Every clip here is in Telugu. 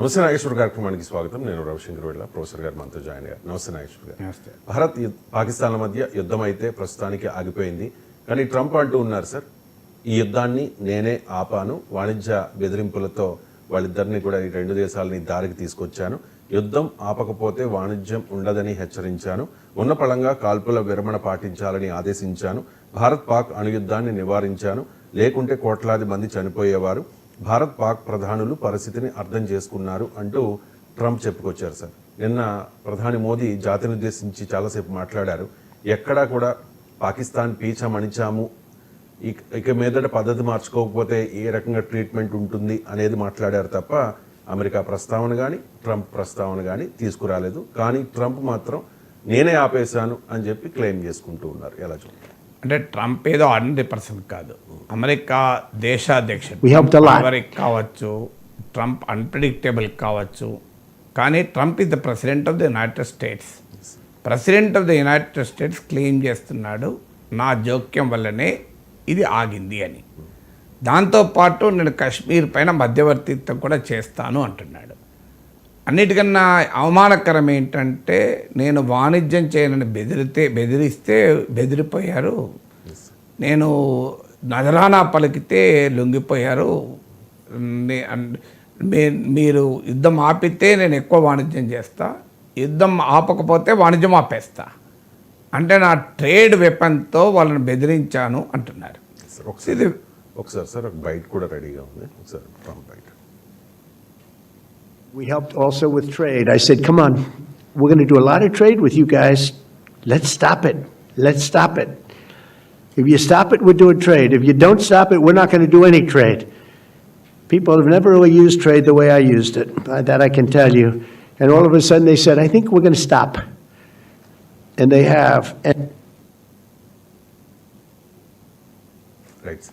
నమస్తే నాగేశ్వర్ కార్యక్రమానికి స్వాగతం. నేను రవిశంకర్ వెళ్ళ ప్రొఫెసర్ గారు మనతో జాయిన్ అయ్యారు. నమస్తే నాగేశ్వర్ గారు. నమస్తే. భారత్ పాకిస్తాన్ల మధ్య యుద్ధం అయితే ప్రస్తుతానికి ఆగిపోయింది. కానీ ట్రంప్ అంటూ ఉన్నారు, సార్ ఈ యుద్ధాన్ని నేనే ఆపాను, వాణిజ్య బెదిరింపులతో వాళ్ళిద్దరిని కూడా ఈ రెండు దేశాలని దారికి తీసుకొచ్చాను, యుద్ధం ఆపకపోతే వాణిజ్యం ఉండదని హెచ్చరించాను, ఉన్న పళంగా కాల్పుల విరమణ పాటించాలని ఆదేశించాను, భారత్ పాక్ అణుయుద్ధాన్ని నివారించాను, లేకుంటే కోట్లాది మంది చనిపోయేవారు, భారత్ పాక్ ప్రధానులు పరిస్థితిని అర్థం చేసుకున్నారు అంటూ ట్రంప్ చెప్పుకొచ్చారు. సార్ నిన్న ప్రధాని మోదీ జాతిని ఉద్దేశించి చాలాసేపు మాట్లాడారు. ఎక్కడా కూడా పాకిస్తాన్ పీచమణిచాము, ఇక మీదట పద్ధతి మార్చుకోకపోతే ఏ రకంగా ట్రీట్మెంట్ ఉంటుంది అనేది మాట్లాడారు తప్ప అమెరికా ప్రస్తావన కానీ ట్రంప్ ప్రస్తావన కానీ తీసుకురాలేదు. కానీ ట్రంప్ మాత్రం నేనే ఆపేశాను అని చెప్పి క్లెయిమ్ చేసుకుంటూ ఉన్నారు. ఎలా చూడండి? అంటే ట్రంప్ ఏదో 100% కాదు, అమెరికా దేశాధ్యక్షుడు ఎవరికి కావచ్చు, ట్రంప్ అన్ప్రెడిక్టబుల్ కావచ్చు, కానీ Trump is the president of the United states. President of the United states claim చేస్తున్నాడు నా జోక్యం వల్లనే ఇది ఆగింది అని. దాంతోపాటు నేను కాశ్మీర్ పైన మధ్యవర్తిత్వం కూడా చేస్తాను అంటున్నాడు. అన్నిటికన్నా అవమానకరం ఏంటంటే నేను వాణిజ్యం చేయనని బెదిరిస్తే బెదిరిపోయారు, నేను నజరానా పలికితే లొంగిపోయారు, మీరు యుద్ధం ఆపితే నేను ఎక్కువ వాణిజ్యం చేస్తా, యుద్ధం ఆపకపోతే వాణిజ్యం ఆపేస్తా అంటే నా ట్రేడ్ వెపన్తో వాళ్ళని బెదిరించాను అంటున్నారు. ఒకసారి సార్ ఒక బైట్ కూడా రెడీగా ఉంది, ఒకసారి Trump bite. We helped also with trade. I said, come on, we're going to do a lot of trade with you guys. Let's stop it. Let's stop it. If you stop it, we're doing trade. If you don't stop it, we're not going to do any trade. People have never really used trade the way I used it. That I can tell you. And all of a sudden they said, I think we're going to stop. And they have. Right.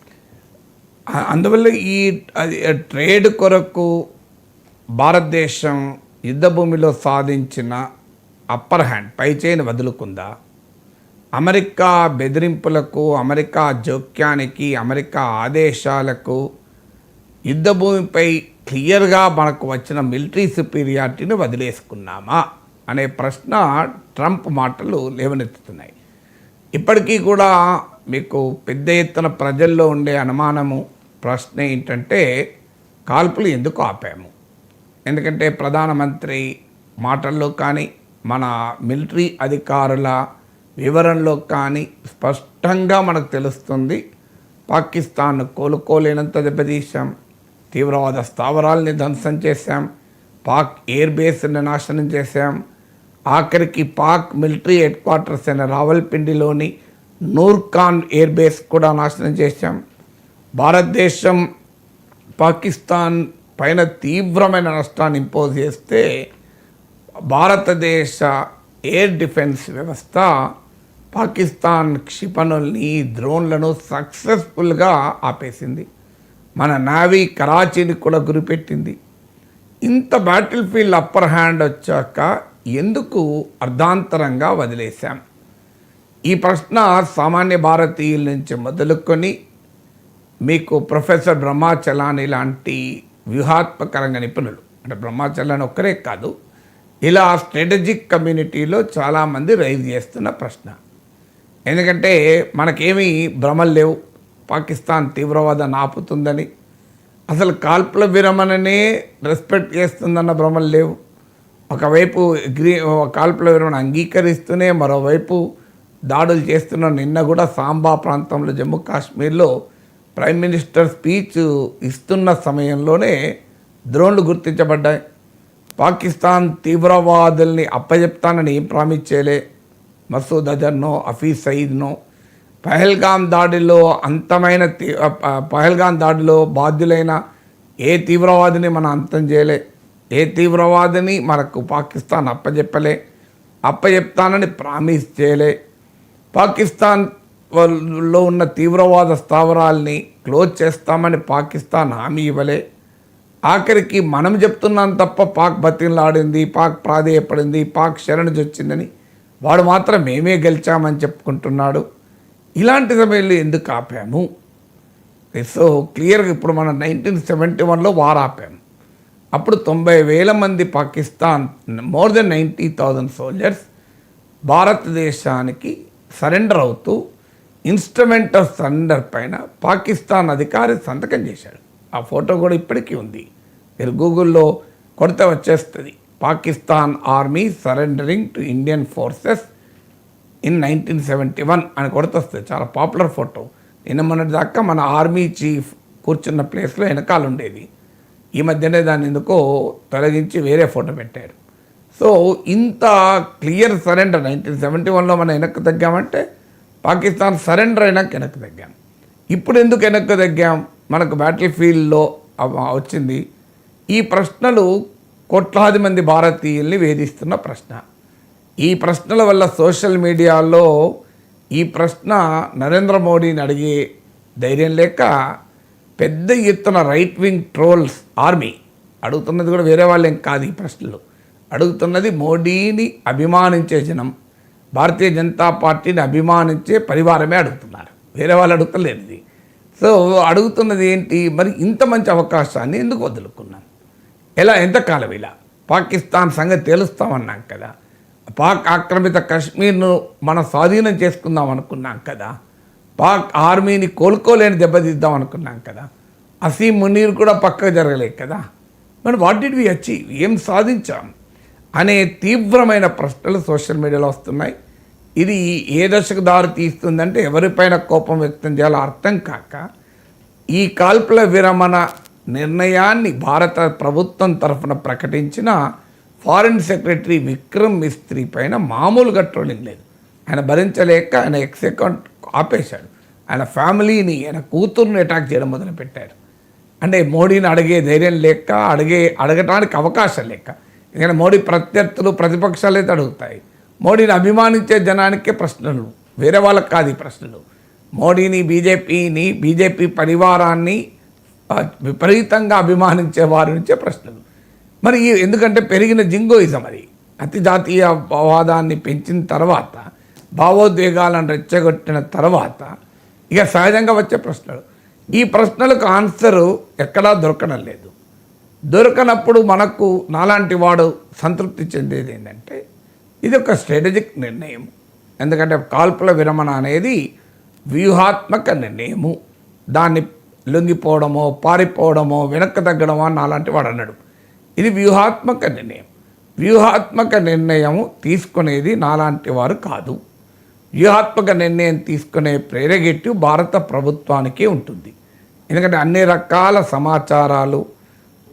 అందువల్ల ఈ ట్రేడ్ కొరకు భారతదేశం యుద్ధభూమిలో సాధించిన అప్పర్ హ్యాండ్ పైచేయిని వదులుకుందా? అమెరికా బెదిరింపులకు, అమెరికా జోక్యానికి, అమెరికా ఆదేశాలకు యుద్ధభూమిపై క్లియర్గా మనకు వచ్చిన మిలిటరీ సుపీరియారిటీని వదిలేసుకున్నామా అనే ప్రశ్న ట్రంప్ మాటలు లేవనెత్తుతున్నాయి. ఇప్పటికీ కూడా మీకు పెద్ద ఎత్తున ప్రజల్లో ఉండే అనుమానము, ప్రశ్న ఏంటంటే కాల్పులు ఎందుకు ఆపాము? ఎందుకంటే ప్రధానమంత్రి మాటల్లో కానీ మన మిలిటరీ అధికారుల వివరణలో కానీ స్పష్టంగా మనకు తెలుస్తుంది, పాకిస్తాన్ను కోలుకోలేనంత దెబ్బతీశాం, తీవ్రవాద స్థావరాలని ధ్వంసం చేశాం, పాక్ ఎయిర్ బేస్ని నాశనం చేశాం, ఆఖరికి పాక్ మిలిటరీ హెడ్ క్వార్టర్స్ అయిన రావల్పిండిలోని నూర్ఖాన్ ఎయిర్ బేస్ కూడా నాశనం చేశాం. భారతదేశం పాకిస్తాన్ పైన తీవ్రమైన నష్టాన్ని ఇంపోజ్ చేస్తే భారతదేశ ఎయిర్ డిఫెన్స్ వ్యవస్థ పాకిస్తాన్ క్షిపణుల్ని, డ్రోన్లను సక్సెస్ఫుల్గా ఆపేసింది. మన నావీ కరాచీని కూడా గురిపెట్టింది. ఇంత బ్యాటిల్ ఫీల్డ్ అప్పర్ హ్యాండ్ వచ్చాక ఎందుకు అర్ధాంతరంగా వదిలేశాం? ఈ ప్రశ్న సామాన్య భారతీయుల నుంచి మొదలుకొని మీకు ప్రొఫెసర్ బ్రహ్మాచలాని లాంటి వ్యూహాత్మకరంగా నిపుణులు, అంటే బ్రహ్మాచలాని ఒక్కరే కాదు, ఇలా స్ట్రాటజిక్ కమ్యూనిటీలో చాలామంది రైజ్ చేస్తున్న ప్రశ్న. ఎందుకంటే మనకేమీ భ్రమలు లేవు, పాకిస్తాన్ తీవ్రవాదాన్ని ఆపుతుందని, అసలు కాల్పుల విరమణనే రెస్పెక్ట్ చేస్తుందన్న భ్రమలు లేవు. ఒకవైపు కాల్పుల విరమణ అంగీకరిస్తూనే మరోవైపు దాడులు చేస్తున్న నిన్న కూడా సాంబా ప్రాంతంలో జమ్మూ కాశ్మీర్లో ప్రైమ్ మినిస్టర్ స్పీచ్ ఇస్తున్న సమయంలోనే డ్రోన్లు గుర్తించబడ్డాయి. పాకిస్తాన్ తీవ్రవాదుల్ని అప్పచెప్తానని ఏం ప్రామిస్ చేయలే. మసూద్ అజర్నో, హఫీజ్ సయీద్నో పహల్గాం దాడిలో పహల్గాం దాడిలో బాధ్యులైన ఏ తీవ్రవాదిని మనం అంతం చేయలే, ఏ తీవ్రవాదిని మనకు పాకిస్తాన్ అప్పచెప్తానని ప్రామిస్ చేయలే. పాకిస్తాన్లో ఉన్న తీవ్రవాద స్థావరాల్ని క్లోజ్ చేస్తామని పాకిస్తాన్ హామీ ఇవ్వలే. ఆఖరికి మనం చెప్తున్నాం తప్ప పాక్ బతిలాడింది, పాక్ ప్రాధేయపడింది, పాక్ శరణొచ్చిందని వాడు మాత్రం మేమే గెలిచామని చెప్పుకుంటున్నాడు. ఇలాంటి సమయంలో ఎందుకు ఆపాము? సో క్లియర్గా ఇప్పుడు మనం 1971లో వార్ ఆపాము. అప్పుడు 90,000 మంది పాకిస్తాన్ మోర్ దెన్ 90,000 సోల్జర్స్ భారతదేశానికి సరెండర్ అవుతూ ఇన్స్ట్రుమెంట్ ఆఫ్ సరెండర్ పైన పాకిస్తాన్ అధికారి సంతకం చేశాడు. ఆ ఫోటో కూడా ఇప్పటికీ ఉంది. మీరు గూగుల్లో కొడితే వచ్చేస్తుంది. Pakistan army surrendering to Indian forces in 1971 అని కొడుతొస్తుంది. చాలా పాపులర్ ఫోటో. నిన్న మొన్నటి దాకా మన ఆర్మీ చీఫ్ కూర్చున్న ప్లేస్లో వెనకాల ఉండేది. ఈ మధ్యనే దాన్ని ఎందుకో తొలగించి వేరే ఫోటో పెట్టారు. సో ఇంత క్లియర్ సరెండర్ 1971లో మనం వెనక్కి తగ్గామంటే పాకిస్తాన్ సరెండర్ అయినాక వెనక్కి తగ్గాం. ఇప్పుడు ఎందుకు వెనక్కి తగ్గాం? మనకు బ్యాటిల్ ఫీల్డ్లో వచ్చింది. ఈ ప్రశ్నలు కోట్లాది మంది భారతీయుల్ని వేధిస్తున్న ప్రశ్న. ఈ ప్రశ్నల వల్ల సోషల్ మీడియాలో ఈ ప్రశ్న నరేంద్ర మోడీని అడిగే ధైర్యం లేక పెద్ద ఎత్తున రైట్ వింగ్ ట్రోల్స్ ఆర్మీ అడుగుతున్నది కూడా వేరే వాళ్ళేం కాదు. ఈ ప్రశ్నలు అడుగుతున్నది మోడీని అభిమానించే జనం, భారతీయ జనతా పార్టీని అభిమానించే పరివారమే అడుగుతున్నారు, వేరే వాళ్ళు అడుగుతలేదు ఇది. సో అడుగుతున్నది ఏంటి, మరి ఇంత మంచి అవకాశాన్ని ఎందుకు వదులుకున్నాం? ఎంతకాలం ఇలా పాకిస్తాన్ సంగతి తేలుస్తామన్నాం కదా, పాక్ ఆక్రమిత కశ్మీర్ను మనం స్వాధీనం చేసుకుందాం అనుకున్నాం కదా, పాక్ ఆర్మీని కోలుకోలేని దెబ్బతీద్దాం అనుకున్నాం కదా, అసీం మునీర్ కూడా పక్కకు జరగలేదు కదా, మరి వాట్ డిడ్ వి అచీవ్, ఏం సాధించాం అనే తీవ్రమైన ప్రశ్నలు సోషల్ మీడియాలో వస్తున్నాయి. ఇది ఏ దశకు దారి తీస్తుందంటే ఎవరిపైన కోపం వ్యక్తం చేయాలో అర్థం కాక ఈ కాల్పుల విరమణ నిర్ణయాన్ని భారత ప్రభుత్వం తరఫున ప్రకటించిన ఫారిన్ సెక్రటరీ విక్రమ్ మిస్త్రీ పైన మామూలుగా ట్రోలింగ్ లేదు. ఆయన భరించలేక ఆయన ఎక్స్ అకౌంట్ ఆపేశాడు. ఆయన ఫ్యామిలీని, ఆయన కూతుర్ని అటాక్ చేయడం మొదలుపెట్టారు. అంటే మోడీని అడిగే ధైర్యం లేక, అడగటానికి అవకాశం లేక. ఎందుకంటే మోడీ ప్రత్యర్థులు ప్రతిపక్షాలు అయితే అడుగుతాయి. మోడీని అభిమానించే జనానికే ప్రశ్నలు, వేరే వాళ్ళకి కాదు ఈ ప్రశ్నలు. మోడీని, బీజేపీ పరివారాన్ని విపరీతంగా అభిమానించే వారి నుంచే ప్రశ్నలు. మరి ఎందుకంటే పెరిగిన జింగోయిజం, అది అతి జాతీయవాదాన్ని పెంచిన తర్వాత, భావోద్వేగాలను రెచ్చగొట్టిన తర్వాత ఇక సహజంగా వచ్చే ప్రశ్నలు. ఈ ప్రశ్నలకు ఆన్సరు ఎక్కడా దొరకడం లేదు. దొరకనప్పుడు మనకు నాలాంటి వాడు సంతృప్తి చెందేది ఏంటంటే ఇది ఒక స్ట్రాటజిక్ నిర్ణయం. ఎందుకంటే కాల్పుల విరమణ అనేది వ్యూహాత్మక నిర్ణయము. దాన్ని లొంగిపోవడమో, పారిపోవడమో, వెనక్కి తగ్గడమో నాలాంటి వాడు అన్నాడు. ఇది వ్యూహాత్మక నిర్ణయం. వ్యూహాత్మక నిర్ణయం తీసుకునేది నాలాంటి వారు కాదు. వ్యూహాత్మక నిర్ణయం తీసుకునే ప్రెరగేటివ్ భారత ప్రభుత్వానికే ఉంటుంది. ఎందుకంటే అన్ని రకాల సమాచారాలు,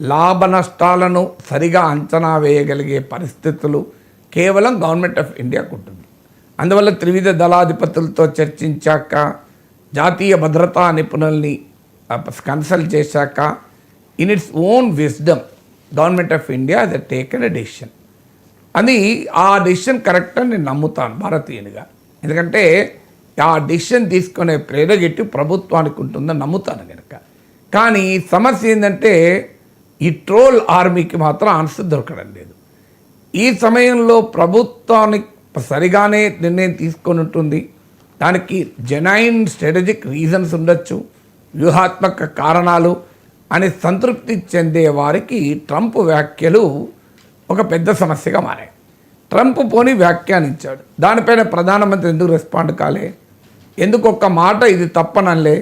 లాభ నష్టాలను సరిగా అంచనా వేయగలిగే పరిస్థితులు కేవలం గవర్నమెంట్ ఆఫ్ ఇండియాకు ఉంటుంది. అందువల్ల త్రివిధ దళాధిపతులతో చర్చించాక, జాతీయ భద్రతా నిపుణుల్ని కన్సల్ట్ చేశాక, in its own wisdom government of India the taken a decision. అది ఆ డెసిషన్ కరెక్ట్ అని నేను నమ్ముతాను భారతీయునిగా. ఎందుకంటే ఆ డెసిషన్ తీసుకునే ప్రెరగేటివ్ ప్రభుత్వానికి ఉంటుందని నమ్ముతాను కనుక. కానీ సమస్య ఏంటంటే ఈ ట్రోల్ ఆర్మీకి మాత్రం ఆన్సర్ దొరకడం లేదు. ఈ సమయంలో ప్రభుత్వానికి సరిగానే నిర్ణయం తీసుకొని ఉంటుంది. దానికి జెన్యూన్ స్ట్రాటజిక్ రీజన్స్ ఉండొచ్చు, వ్యూహాత్మక కారణాలు అని సంతృప్తి చెందే వారికి ట్రంప్ వ్యాఖ్యలు ఒక పెద్ద సమస్యగా మారాయి. ట్రంప్ పోని వ్యాఖ్యానించాడు, దానిపైన ప్రధానమంత్రి ఎందుకు రెస్పాండ్ కాలే, ఎందుకు ఒక్క మాట ఇది తప్పనలే.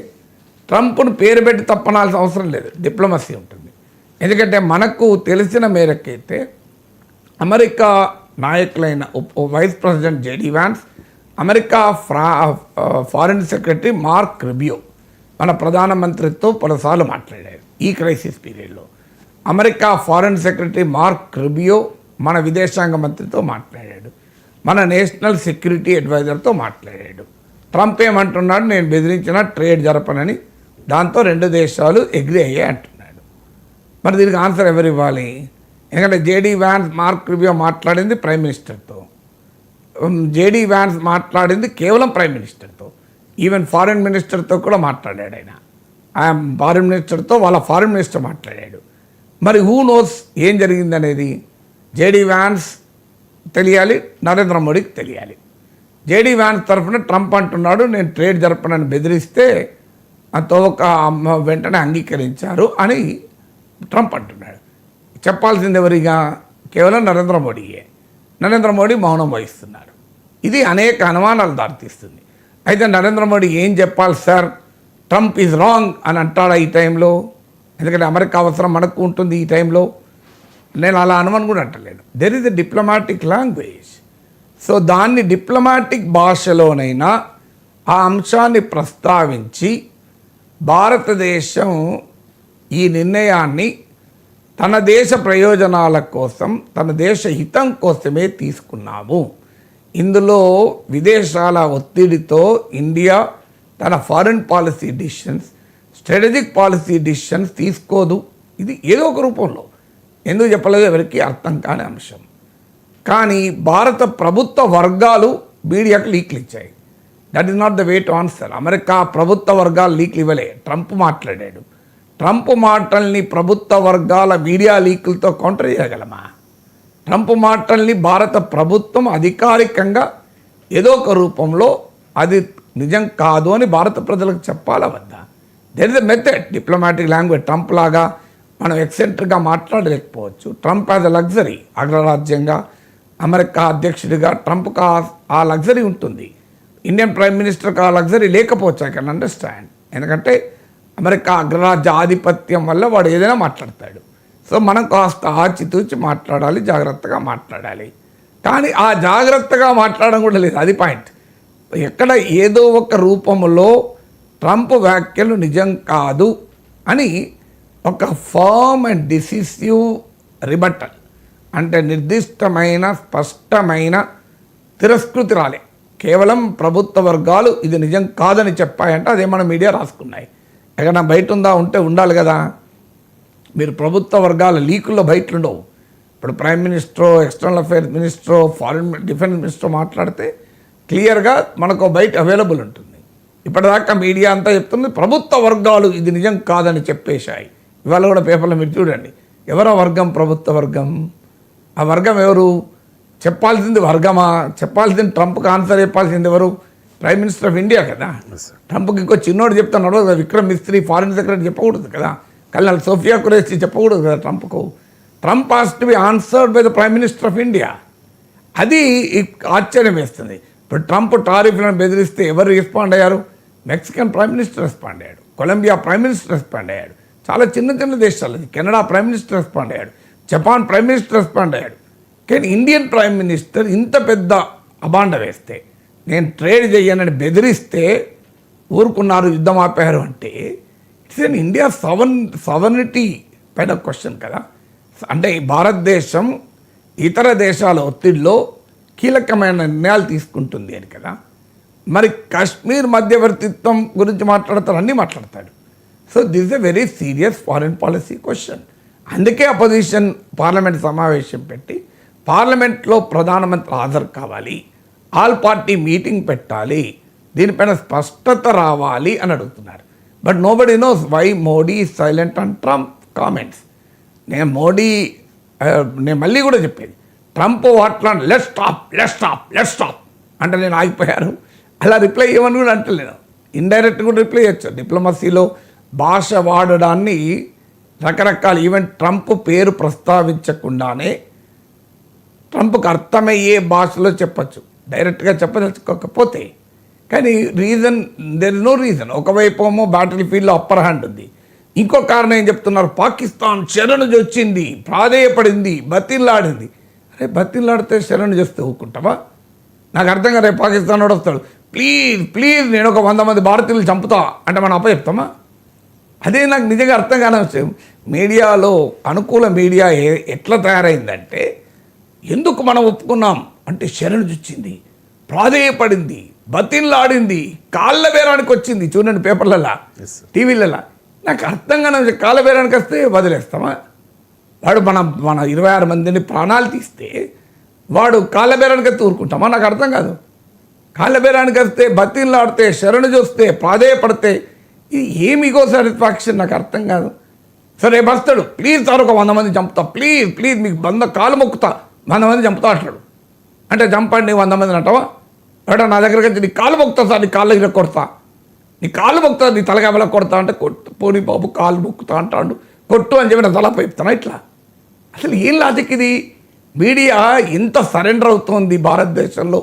ట్రంప్ను పేరు పెట్టి తప్పనాల్సిన అవసరం లేదు, డిప్లొమసీ ఉంటుంది. ఎందుకంటే మనకు తెలిసిన మేరకైతే అమెరికా నాయకులైన vice president JD Vance, America foreign secretary Mark Rubio మన ప్రధానమంత్రితో పలుసార్లు మాట్లాడారు ఈ క్రైసిస్ పీరియడ్లో. America foreign secretary Mark Rubio మన విదేశాంగ మంత్రితో మాట్లాడాడు, మన నేషనల్ సెక్యూరిటీ అడ్వైజర్తో మాట్లాడాడు. ట్రంప్ ఏమంటున్నాడు, నేను బెదిరించిన ట్రేడ్ జరపనని. దాంతో రెండు దేశాలు అగ్రీ అయ్యాయి అంటున్నాడు. మరి దీనికి ఆన్సర్ ఎవరు ఇవ్వాలి? ఎందుకంటే జేడీ వ్యాన్స్, మార్క్ రుబియో మాట్లాడింది ప్రైమ్ మినిస్టర్తో, జేడీ వ్యాన్స్ మాట్లాడింది కేవలం ప్రైమ్ మినిస్టర్తో. ఈవెన్ ఫారిన్ మినిస్టర్తో కూడా మాట్లాడాడు ఆయన. ఫారిన్ మినిస్టర్తో వాళ్ళ ఫారిన్ మినిస్టర్ మాట్లాడాడు. మరి హూ నోస్ ఏం జరిగిందనేది జేడీ వ్యాన్స్ తెలియాలి, నరేంద్ర మోడీకి తెలియాలి. జేడీ వ్యాన్స్ తరఫున ట్రంప్ అంటున్నాడు, నేను ట్రేడ్ జరపనని బెదిరిస్తే వెంటనే అంగీకరించారు అని ట్రంప్ అంటున్నాడు. చెప్పాల్సింది ఎవరిగా కేవలం నరేంద్ర మోడీయే. నరేంద్ర మోడీ మౌనం వహిస్తున్నారు. ఇది అనేక అనుమానాలు దారితీస్తుంది. అయితే నరేంద్ర మోడీ ఏం చెప్పాలి సార్, ట్రంప్ ఈజ్ రాంగ్ అని అంటాడా ఈ టైంలో? ఎందుకంటే అమెరికా అవసరం మనకు ఉంటుంది ఈ టైంలో. నేను అలా అనుమానం కూడా అంటలేను. There is a diplomatic language. So దాన్ని డిప్లొమాటిక్ భాషలోనైనా ఆ అంశాన్ని ప్రస్తావించి భారతదేశం ఈ నిర్ణయాన్ని తన దేశ ప్రయోజనాల కోసం, తన దేశ హితం కోసమే తీసుకున్నాము. ఇందులో విదేశాల ఒత్తిడితో ఇండియా తన foreign policy decisions, strategic policy decisions తీసుకోదు. ఇది ఏదో ఒక రూపంలో ఎందుకు చెప్పలేదు ఎవరికి అర్థం కాని అంశం. కానీ భారత ప్రభుత్వ వర్గాలు మీడియాకు లీక్లు ఇచ్చాయి. That is not the way to answer. America ప్రభుత్వ వర్గాలు లీక్లు ఇవ్వలే, ట్రంప్ మాట్లాడాడు. ట్రంప్ మాటల్ని ప్రభుత్వ వర్గాల మీడియా లీకులతో కౌంటర్ చేయగలమా? ట్రంప్ మాటల్ని భారత ప్రభుత్వం అధికారికంగా ఏదో ఒక రూపంలో అది నిజం కాదు అని భారత ప్రజలకు చెప్పాలా వద్దా? There is a method, diplomatic language. Trump లాగా మనం ఎక్సెంట్రిక్గా మాట్లాడలేకపోవచ్చు. ట్రంప్ యాజ్ ఎ లగ్జరీ, అగ్రరాజ్యంగా అమెరికా అధ్యక్షుడిగా ట్రంప్కి ఆ లగ్జరీ ఉంటుంది. ఇండియన్ ప్రైమ్ మినిస్టర్కి ఆ లగ్జరీ లేకపోవచ్చు. I can understand. ఎందుకంటే అమెరికా అగ్రరాజ్య ఆధిపత్యం వల్ల వాడు ఏదైనా మాట్లాడతాడు. సో మనం కాస్త ఆచితూచి మాట్లాడాలి, జాగ్రత్తగా మాట్లాడాలి. కానీ ఆ జాగ్రత్తగా మాట్లాడడం కూడా లేదు. అది పాయింట్. ఎక్కడ ఏదో ఒక రూపంలో ట్రంప్ వ్యాఖ్యలు నిజం కాదు అని ఒక ఫర్మ్ అండ్ డిసిసివ్ రిబట్టల్, అంటే నిర్దిష్టమైన స్పష్టమైన తిరస్కృతి రాలే. కేవలం ప్రభుత్వ వర్గాలు ఇది నిజం కాదని చెప్పాయంటే అదే మన మీడియా రాసుకున్నాయి. ఎక్కడ బయట ఉందా? ఉంటే ఉండాలి కదా. మీరు ప్రభుత్వ వర్గాల లీకుల్లో బయట ఉండవు. ఇప్పుడు prime minister, external affairs minister, foreign defence minister మాట్లాడితే క్లియర్గా మనకు బయట అవైలబుల్ ఉంటుంది. ఇప్పటిదాకా మీడియా అంతా చెప్తుంది ప్రభుత్వ వర్గాలు ఇది నిజం కాదని చెప్పేశాయి. ఇవాళ కూడా పేపర్లో మీరు చూడండి, ఎవరో వర్గం ప్రభుత్వ వర్గం? ఆ వర్గం ఎవరు? చెప్పాల్సింది వర్గమా? చెప్పాల్సింది ట్రంప్కి ఆన్సర్ చెప్పాల్సింది ఎవరు? ప్రైమ్ మినిస్టర్ ఆఫ్ ఇండియా కదా. ట్రంప్కి ఇంకో చిన్నోడు చెప్తున్నాడు కదా, విక్రమ్ మిస్త్రీ ఫారిన్ సెక్రటరీ చెప్పకూడదు కదా, కల్నల్ సోఫియా కురేషి చెప్పకూడదు కదా ట్రంప్కు. Trump has to be answered by the prime minister of India. అది ఆశ్చర్యం వేస్తుంది. ఇప్పుడు ట్రంప్ టారిఫ్లను బెదిరిస్తే ఎవరు రెస్పాండ్ అయ్యారు? మెక్సికన్ ప్రైమ్ మినిస్టర్ రెస్పాండ్ అయ్యాడు, కొలంబియా ప్రైమ్ మినిస్టర్ రెస్పాండ్ అయ్యాడు, చాలా చిన్న చిన్న దేశాలు, కెనడా ప్రైమ్ మినిస్టర్ రెస్పాండ్ అయ్యాడు, జపాన్ ప్రైమ్ మినిస్టర్ రెస్పాండ్ అయ్యాడు. కానీ ఇండియన్ ప్రైమ్ మినిస్టర్ ఇంత పెద్ద అబాండ వేస్తే, నేను ట్రేడ్ చేయనని బెదిరిస్తే ఊరుకున్నారు, యుద్ధం ఆపారు అంటే ఇట్స్ ఎన్ ఇండియా సవర్నిటీ పైన క్వశ్చన్ కదా. అంటే భారతదేశం ఇతర దేశాల ఒత్తిడిలో కీలకమైన నిర్ణయాలు తీసుకుంటుంది అని కదా. మరి కాశ్మీర్ మధ్యవర్తిత్వం గురించి మాట్లాడతారు, అన్నీ మాట్లాడతాడు. So this a very serious foreign policy question. అందుకే అపోజిషన్ పార్లమెంట్ సమావేశం పెట్టి పార్లమెంట్లో ప్రధానమంత్రి హాజరు కావాలి, ఆల్ పార్టీ మీటింగ్ పెట్టాలి, దీనిపైన స్పష్టత రావాలి అని అడుగుతున్నారు. But nobody knows why Modi is silent on Trump comments. నేను మళ్ళీ కూడా చెప్పేది, ట్రంప్ వాట్లాడు లెట్ స్టాప్ అంటే నేను ఆగిపోయారు, అలా రిప్లై ఇవ్వని కూడా అంటలేను. ఇండైరెక్ట్ కూడా రిప్లై ఇవ్వచ్చు. డిప్లొమసీలో భాష వాడడాన్ని రకరకాల, ఈవెన్ ట్రంప్ పేరు ప్రస్తావించకుండానే ట్రంప్కి అర్థమయ్యే భాషలో చెప్పచ్చు, డైరెక్ట్గా చెప్పదలుచుకోకపోతే. కానీ reason, there is no reason. ఒకవైపు ఏమో బ్యాటిల్ ఫీల్డ్లో అప్పర్ హ్యాండ్ ఉంది, ఇంకో కారణం ఏం చెప్తున్నారు, పాకిస్తాన్ శరణు వచ్చింది, ప్రాధేయపడింది, బతిల్లాడింది. అరే బతిల్లాడితే శరణు చేస్తే ఊరుకుంటావా? నాకు అర్థం కదా. రేపు పాకిస్తాన్ వాడు వస్తాడు, ప్లీజ్ నేను ఒక 100 మంది భారతీయులు చంపుతా అంటే మనం చెప్తామా? అదే నాకు నిజంగా అర్థం కాని విషయం. మీడియాలో అనుకూల మీడియా ఎట్లా తయారైందంటే, ఎందుకు మనం ఒప్పుకున్నాం అంటే శరణు చొచ్చింది, ప్రాధేయపడింది, బతిల్లాడింది, కాళ్ళ బేరానికి వచ్చింది. చూడండి పేపర్లలో, టీవీలలో. నాకు అర్థం కాని కాళ్ళ బేరానికి వస్తే వదిలేస్తామా? వాడు మన 26 మందిని ప్రాణాలు తీస్తే వాడు కాళ్ళ బేరానికి వస్తే ఊరుకుంటామా? నాకు అర్థం కాదు. కాళ్ళ బేరానికి వస్తే, బతిల్లాడితే, శరణు చూస్తే, ప్రాధేయపడితే ఇది ఏమిగో సాటిస్ఫాక్షన్? నాకు అర్థం కాదు. సరే వస్తాడు, ప్లీజ్ సార్ ఒక 100 మంది చంపుతా, ప్లీజ్ మీకు కాలు మొక్కుతా, 100 మంది చంపుతా అంటాడు. అంటే చంపండి 100 మందిని అంటావా? ఏడా నా దగ్గరికి వచ్చి నీ కాలు మొక్కుతా సార్, నీ కాళ్ళు ఇలా కొడతా, నీ కాళ్ళు మొక్కుతా, నీ తలకాయలా కొడతా అంటే, పోనీ బాబు కాలు మొక్కుతా అంటాడు, కొట్టు అని చెప్పి నా తల పైపుతాను. ఇట్లా అసలు ఏం లాజిక్ ఇది? మీడియా ఎంత సరెండర్ అవుతోంది భారతదేశంలో,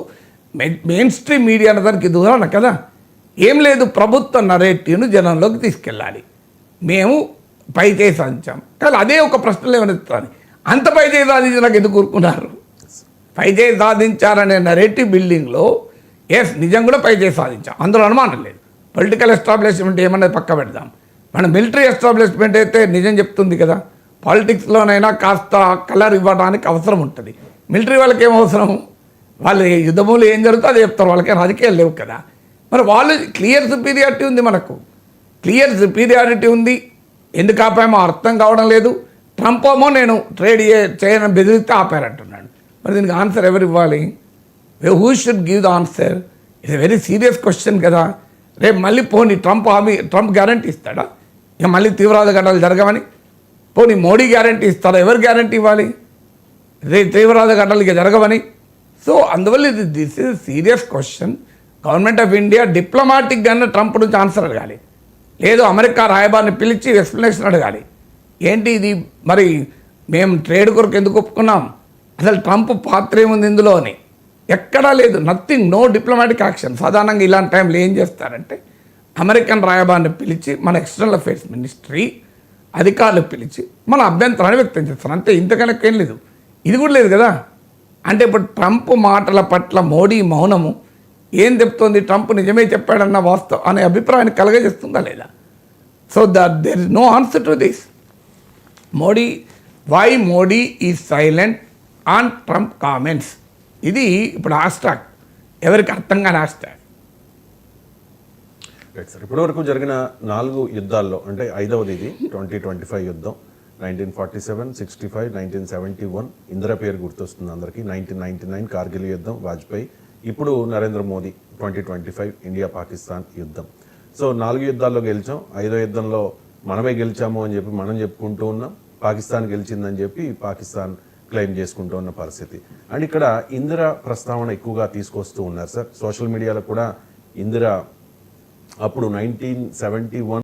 మెయిన్ స్ట్రీమ్ మీడియా అనే దానికి దూరం కదా. ఏం లేదు, ప్రభుత్వ నరేటివ్ను జనంలోకి తీసుకెళ్ళాలి, మేము పై చేయి సాధించాం. కానీ అదే ఒక ప్రశ్నలు ఏమనిస్తాను, అంత పై చేయి సాధించడానికి ఎందుకు కూరుకున్నారు? పై చేయి సాధించారనే నరేటివ్ బిల్డింగ్లో ఎస్ నిజం కూడా పై చేయి సాధించాం, అందులో అనుమానం లేదు. పొలిటికల్ ఎస్టాబ్లిష్మెంట్ ఏమన్నది పక్క పెడదాం, మన మిలిటరీ ఎస్టాబ్లిష్మెంట్ అయితే నిజం చెప్తుంది కదా. పాలిటిక్స్లోనైనా కాస్త కలర్ ఇవ్వడానికి అవసరం ఉంటుంది. మిలిటరీ వాళ్ళకి ఏం అవసరం? వాళ్ళు యుద్ధములు ఏం జరుగుతుందో అది చెప్తారు, వాళ్ళకి రాజకీయాలు లేవు కదా. మరి వాళ్ళు క్లియర్ సుపీరియారిటీ ఉంది, మనకు క్లియర్ సుపీరియారిటీ ఉంది. ఎందుకు ఆపామో అర్థం కావడం లేదు. ట్రంప్ ఏమో నేను ట్రేడ్ చేయని బెదిరిస్తే ఆపారంటున్నాడు. మరి దీనికి ఆన్సర్ ఎవరు ఇవ్వాలి? Who should give the answer? It's a very serious question కదా. రేపు మళ్ళీ పోనీ ట్రంప్ గ్యారంటీ ఇస్తాడా ఇక మళ్ళీ తీవ్రవాద ఘటనలు జరగవని? పోనీ మోడీ గ్యారంటీ ఇస్తారా? ఎవరు గ్యారంటీ ఇవ్వాలి తీవ్రవాద ఘటనలు ఇక జరగవని? సో అందువల్ల this is serious question. Government of India డిప్లొమాటిక్గానే ట్రంప్ నుంచి ఆన్సర్ అడగాలి, లేదు అమెరికా రాయబారిని పిలిచి ఎక్స్ప్లెనేషన్ అడగాలి. ఏంటి ఇది? మరి మేము ట్రేడ్ కొరకు ఎందుకు ఒప్పుకున్నాం? అసలు ట్రంప్ పాత్ర ఏముంది ఇందులో అని ఎక్కడా లేదు. Nothing, no diplomatic action. సాధారణంగా ఇలాంటి టైంలో ఏం చేస్తారంటే అమెరికన్ రాయబారిని పిలిచి మన ఎక్స్టర్నల్ అఫైర్స్ మినిస్ట్రీ అధికారులు పిలిచి మన అభ్యంతరాన్ని వ్యక్తం చేస్తారు, అంతే. ఇంతకన్నా ఏం లేదు. ఇది కూడా లేదు కదా. అంటే ఇప్పుడు ట్రంప్ మాటల పట్ల మోడీ మౌనము ఏం చెప్తోంది? ట్రంప్ నిజమే చెప్పాడన్న వాస్తవం అనే అభిప్రాయాన్ని కలగజేస్తుందా లేదా? So there is no answer to this. Why Modi is silent on Trump comments? ఇది ఇప్పుడు హ్యాష్ట్యాగ్, ఎవరికి అర్థం కాని హ్యాష్ట్యాగ్. రైట్ సార్, ఇప్పటివరకు జరిగిన 4 యుద్ధాల్లో అంటే 5వది ఇది 2025 యుద్ధం. 1947, 65, 1971 ఇందిరా పేరు గుర్తొస్తుంది అందరికీ. 1999 కార్గిల్ యుద్ధం, వాజ్పేయి. ఇప్పుడు నరేంద్ర మోదీ 2025 ఇండియా పాకిస్తాన్ యుద్ధం. సో 4 యుద్ధాల్లో గెలిచాం. 5వ యుద్ధంలో మనమే గెలిచాము అని చెప్పి మనం చెప్పుకుంటూ ఉన్నాం, పాకిస్తాన్ గెలిచిందని చెప్పి పాకిస్తాన్ క్లెయిమ్ చేసుకుంటూ ఉన్న పరిస్థితి. అండ్ ఇక్కడ ఇందిరా ప్రస్తావన ఎక్కువగా తీసుకొస్తూ ఉన్నారు సార్. సోషల్ మీడియాలో కూడా ఇందిరా అప్పుడు 1971